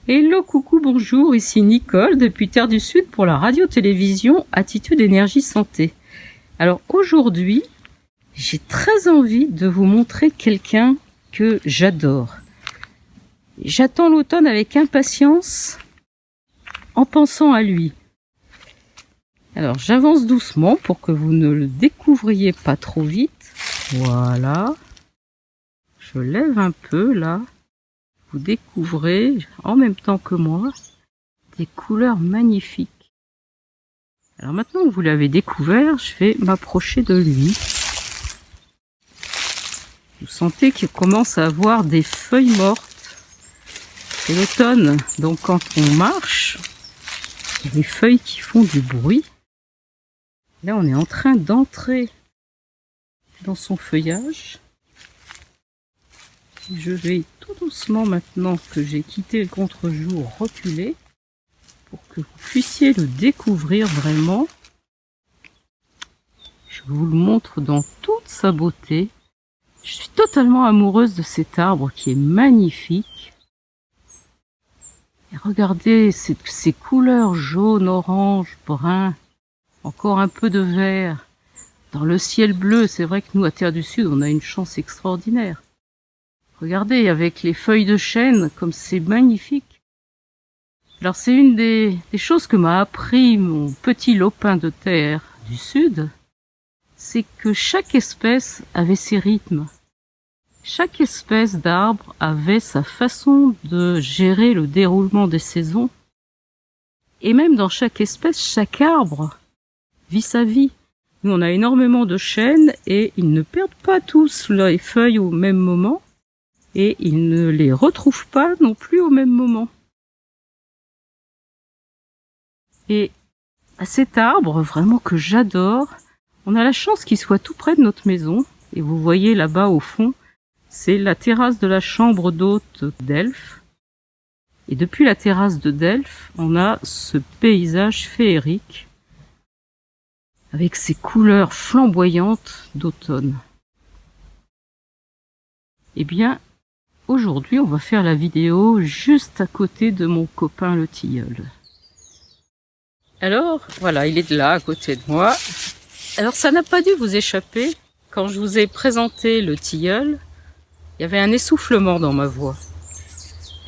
Hello, coucou, bonjour, ici Nicole depuis Terre du Sud pour la radio-télévision Attitude Énergie Santé. Alors aujourd'hui, j'ai très envie de vous montrer quelqu'un que j'adore. J'attends l'automne avec impatience en pensant à lui. Alors j'avance doucement pour que vous ne le découvriez pas trop vite. Voilà. Je lève un peu là. Vous découvrez, en même temps que moi, des couleurs magnifiques. Alors maintenant que vous l'avez découvert, je vais m'approcher de lui. Vous sentez qu'il commence à avoir des feuilles mortes. C'est l'automne, donc quand on marche, il y a des feuilles qui font du bruit. Là, on est en train d'entrer dans son feuillage. Je vais tout doucement, maintenant que j'ai quitté le contre-jour, reculer pour que vous puissiez le découvrir vraiment. Je vous le montre dans toute sa beauté. Je suis totalement amoureuse de cet arbre qui est magnifique. Et regardez ces couleurs jaune, orange, brun, encore un peu de vert. Dans le ciel bleu, c'est vrai que nous, à Terre du Sud, on a une chance extraordinaire. Regardez, avec les feuilles de chêne, comme c'est magnifique. Alors c'est une des choses que m'a appris mon petit lopin de terre du Sud, c'est que chaque espèce avait ses rythmes. Chaque espèce d'arbre avait sa façon de gérer le déroulement des saisons. Et même dans chaque espèce, chaque arbre vit sa vie. Nous, on a énormément de chênes et ils ne perdent pas tous les feuilles au même moment. Et ils ne les retrouvent pas non plus au même moment. Et à cet arbre, vraiment que j'adore, on a la chance qu'il soit tout près de notre maison. Et vous voyez là-bas au fond, c'est la terrasse de la chambre d'hôte d'Elf. Et depuis la terrasse de Delphes, on a ce paysage féerique avec ses couleurs flamboyantes d'automne. Eh bien, aujourd'hui, on va faire la vidéo juste à côté de mon copain le tilleul. Alors, voilà, il est là, à côté de moi. Alors, ça n'a pas dû vous échapper. Quand je vous ai présenté le tilleul, il y avait un essoufflement dans ma voix.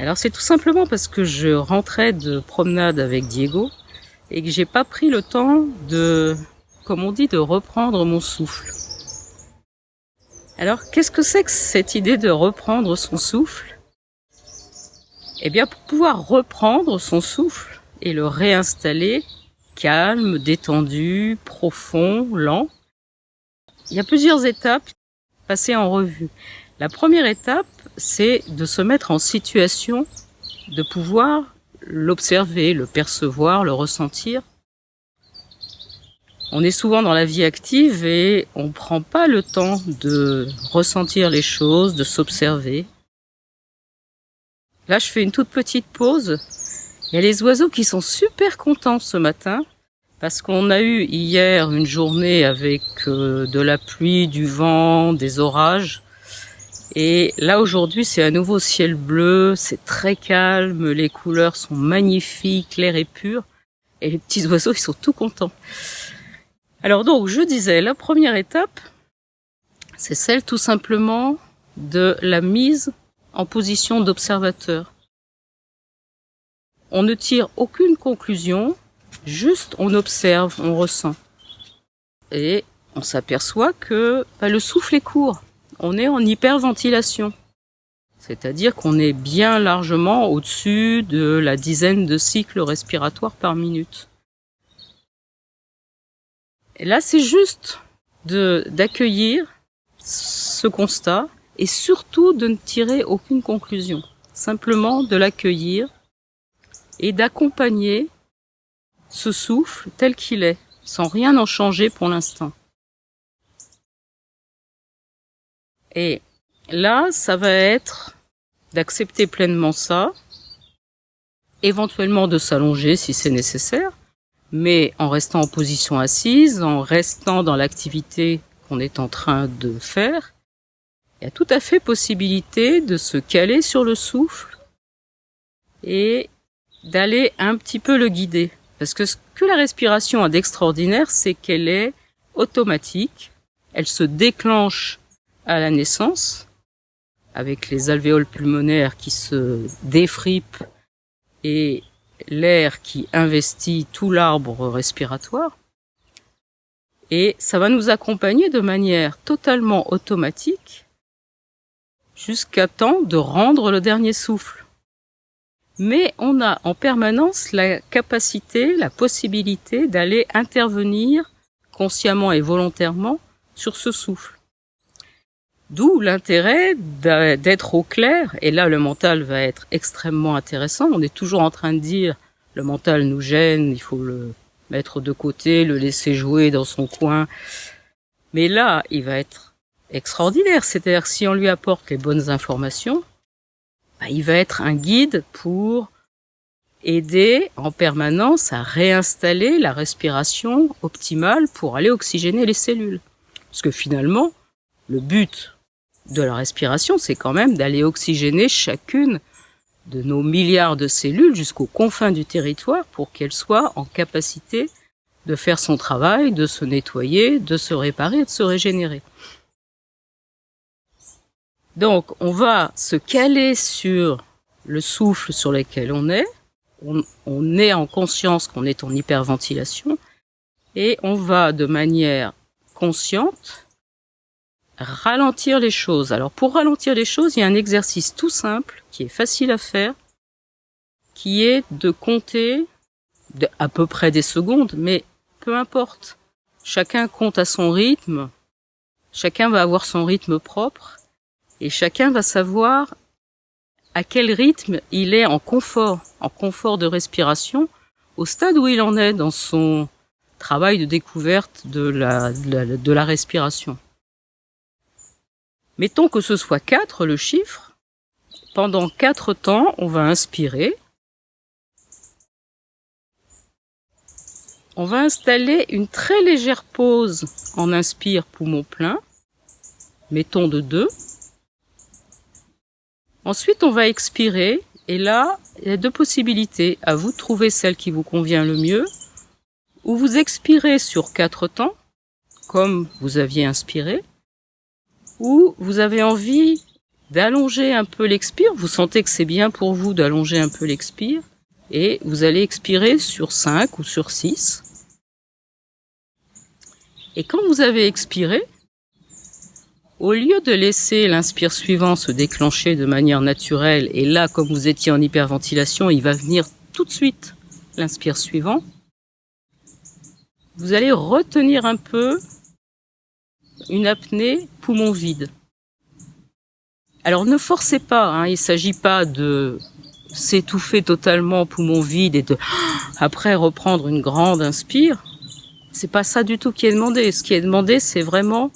Alors, c'est tout simplement parce que je rentrais de promenade avec Diego et que j'ai pas pris le temps de, comme on dit, de reprendre mon souffle. Alors, qu'est-ce que c'est que cette idée de reprendre son souffle? Eh bien, pour pouvoir reprendre son souffle et le réinstaller, calme, détendu, profond, lent, il y a plusieurs étapes passées en revue. La première étape, c'est de se mettre en situation de pouvoir l'observer, le percevoir, le ressentir. On est souvent dans la vie active et on ne prend pas le temps de ressentir les choses, de s'observer. Là, je fais une toute petite pause. Il y a les oiseaux qui sont super contents ce matin parce qu'on a eu hier une journée avec de la pluie, du vent, des orages. Et là, aujourd'hui, c'est à nouveau ciel bleu, c'est très calme, les couleurs sont magnifiques, l'air est pur. Et les petits oiseaux, ils sont tout contents. Alors donc, je disais, la première étape, c'est celle tout simplement de la mise en position d'observateur. On ne tire aucune conclusion, juste on observe, on ressent. Et on s'aperçoit que le souffle est court. On est en hyperventilation. C'est-à-dire qu'on est bien largement au-dessus de la dizaine de cycles respiratoires par minute. Et là, c'est juste d'accueillir ce constat et surtout de ne tirer aucune conclusion. Simplement de l'accueillir et d'accompagner ce souffle tel qu'il est, sans rien en changer pour l'instant. Et là, ça va être d'accepter pleinement ça, éventuellement de s'allonger si c'est nécessaire, mais en restant en position assise, en restant dans l'activité qu'on est en train de faire, il y a tout à fait possibilité de se caler sur le souffle et d'aller un petit peu le guider. Parce que ce que la respiration a d'extraordinaire, c'est qu'elle est automatique, elle se déclenche à la naissance, avec les alvéoles pulmonaires qui se défripent et l'air qui investit tout l'arbre respiratoire. Et ça va nous accompagner de manière totalement automatique jusqu'à temps de rendre le dernier souffle. Mais on a en permanence la capacité, la possibilité d'aller intervenir consciemment et volontairement sur ce souffle. D'où l'intérêt d'être au clair, et là le mental va être extrêmement intéressant. On est toujours en train de dire le mental nous gêne, il faut le mettre de côté, le laisser jouer dans son coin. Mais là, il va être extraordinaire, c'est-à-dire que si on lui apporte les bonnes informations, il va être un guide pour aider en permanence à réinstaller la respiration optimale pour aller oxygéner les cellules. Parce que finalement, le but de la respiration, c'est quand même d'aller oxygéner chacune de nos milliards de cellules jusqu'aux confins du territoire pour qu'elles soient en capacité de faire son travail, de se nettoyer, de se réparer et de se régénérer. Donc, on va se caler sur le souffle sur lequel on est. On est en conscience qu'on est en hyperventilation et on va de manière consciente ralentir les choses. Alors pour ralentir les choses, il y a un exercice tout simple qui est facile à faire, qui est de compter à peu près des secondes, mais peu importe. Chacun compte à son rythme, chacun va avoir son rythme propre et chacun va savoir à quel rythme il est en confort de respiration, au stade où il en est dans son travail de découverte de la respiration. Mettons que ce soit 4, le chiffre. Pendant 4 temps, on va inspirer. On va installer une très légère pause en inspire poumon plein. Mettons de 2. Ensuite, on va expirer. Et là, il y a 2 possibilités. À vous de trouver celle qui vous convient le mieux. Ou vous expirez sur 4 temps, comme vous aviez inspiré. Ou vous avez envie d'allonger un peu l'expire, vous sentez que c'est bien pour vous d'allonger un peu l'expire, et vous allez expirer sur 5 ou sur 6. Et quand vous avez expiré, au lieu de laisser l'inspire suivant se déclencher de manière naturelle, et là, comme vous étiez en hyperventilation, il va venir tout de suite l'inspire suivant, vous allez retenir un peu une apnée poumon vide. Alors ne forcez pas, il ne s'agit pas de s'étouffer totalement poumon vide et de après reprendre une grande inspire. C'est pas ça du tout qui est demandé. Ce qui est demandé, c'est vraiment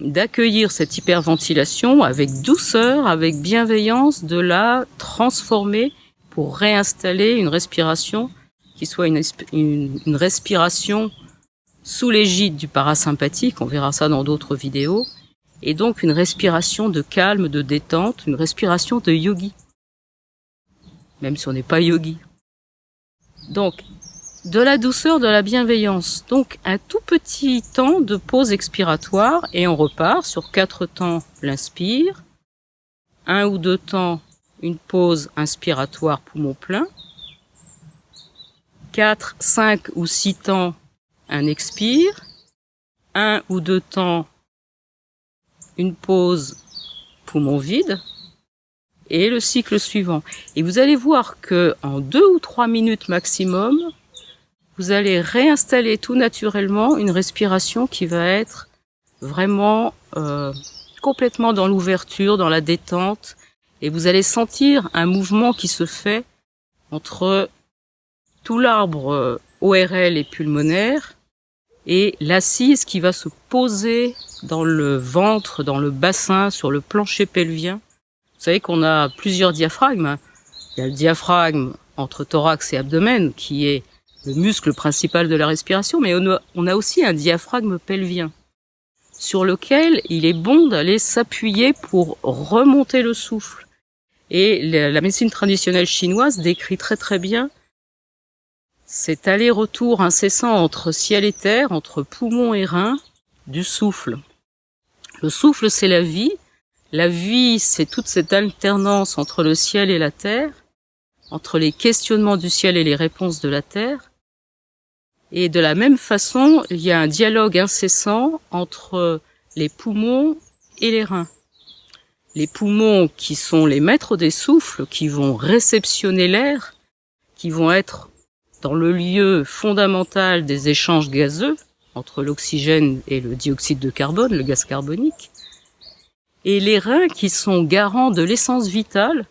d'accueillir cette hyperventilation avec douceur, avec bienveillance, de la transformer pour réinstaller une respiration qui soit une respiration sous l'égide du parasympathique, on verra ça dans d'autres vidéos, et donc une respiration de calme, de détente, une respiration de yogi, même si on n'est pas yogi. Donc, de la douceur, de la bienveillance. Donc, un tout petit temps de pause expiratoire, et on repart sur 4 temps l'inspire, 1 ou 2 temps une pause inspiratoire poumon plein, 4, 5 ou 6 temps un expire, 1 ou 2 temps une pause poumon vide, et le cycle suivant. Et vous allez voir que en 2 ou 3 minutes maximum, vous allez réinstaller tout naturellement une respiration qui va être vraiment complètement dans l'ouverture, dans la détente, et vous allez sentir un mouvement qui se fait entre tout l'arbre ORL et pulmonaire et l'assise qui va se poser dans le ventre, dans le bassin, sur le plancher pelvien. Vous savez qu'on a plusieurs diaphragmes. Il y a le diaphragme entre thorax et abdomen qui est le muscle principal de la respiration, mais on a aussi un diaphragme pelvien sur lequel il est bon d'aller s'appuyer pour remonter le souffle. Et la médecine traditionnelle chinoise décrit très bien cet aller-retour incessant entre ciel et terre, entre poumons et reins, du souffle. Le souffle, c'est la vie. La vie, c'est toute cette alternance entre le ciel et la terre, entre les questionnements du ciel et les réponses de la terre. Et de la même façon, il y a un dialogue incessant entre les poumons et les reins. Les poumons qui sont les maîtres des souffles, qui vont réceptionner l'air, qui vont être dans le lieu fondamental des échanges gazeux entre l'oxygène et le dioxyde de carbone, le gaz carbonique, et les reins qui sont garants de l'essence vitale,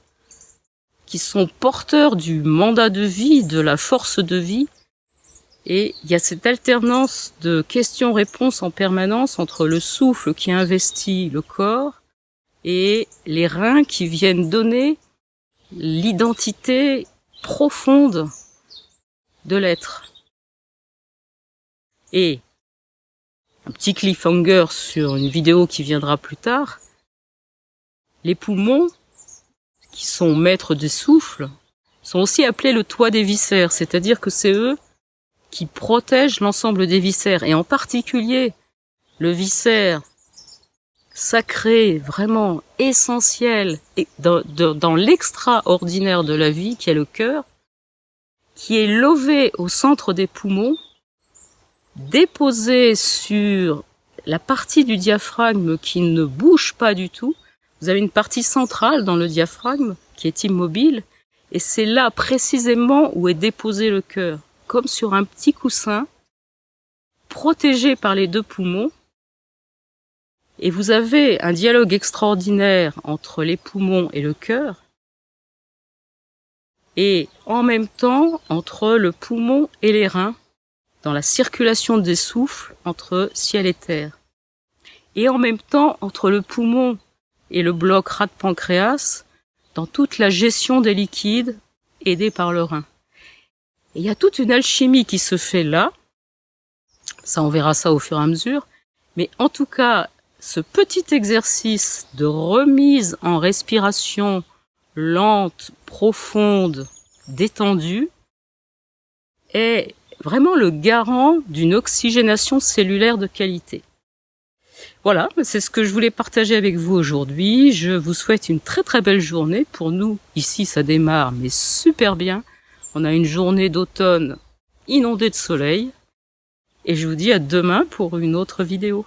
qui sont porteurs du mandat de vie, de la force de vie. Et il y a cette alternance de questions-réponses en permanence entre le souffle qui investit le corps et les reins qui viennent donner l'identité profonde de l'être. Et un petit cliffhanger sur une vidéo qui viendra plus tard, les poumons, qui sont maîtres des souffles, sont aussi appelés le toit des viscères, c'est-à-dire que c'est eux qui protègent l'ensemble des viscères, et en particulier le viscère sacré, vraiment essentiel, et dans l'extraordinaire de la vie, qui est le cœur, qui est lové au centre des poumons, déposé sur la partie du diaphragme qui ne bouge pas du tout. Vous avez une partie centrale dans le diaphragme qui est immobile, et c'est là précisément où est déposé le cœur, comme sur un petit coussin, protégé par les deux poumons. Et vous avez un dialogue extraordinaire entre les poumons et le cœur, et en même temps entre le poumon et les reins, dans la circulation des souffles entre ciel et terre. Et en même temps entre le poumon et le bloc rate-pancréas, dans toute la gestion des liquides aidés par le rein. Et il y a toute une alchimie qui se fait là, ça on verra ça au fur et à mesure, mais en tout cas, ce petit exercice de remise en respiration lente, profonde, détendue, est vraiment le garant d'une oxygénation cellulaire de qualité. Voilà, c'est ce que je voulais partager avec vous aujourd'hui. Je vous souhaite une très belle journée. Pour nous, ici, ça démarre, mais super bien. On a une journée d'automne inondée de soleil. Et je vous dis à demain pour une autre vidéo.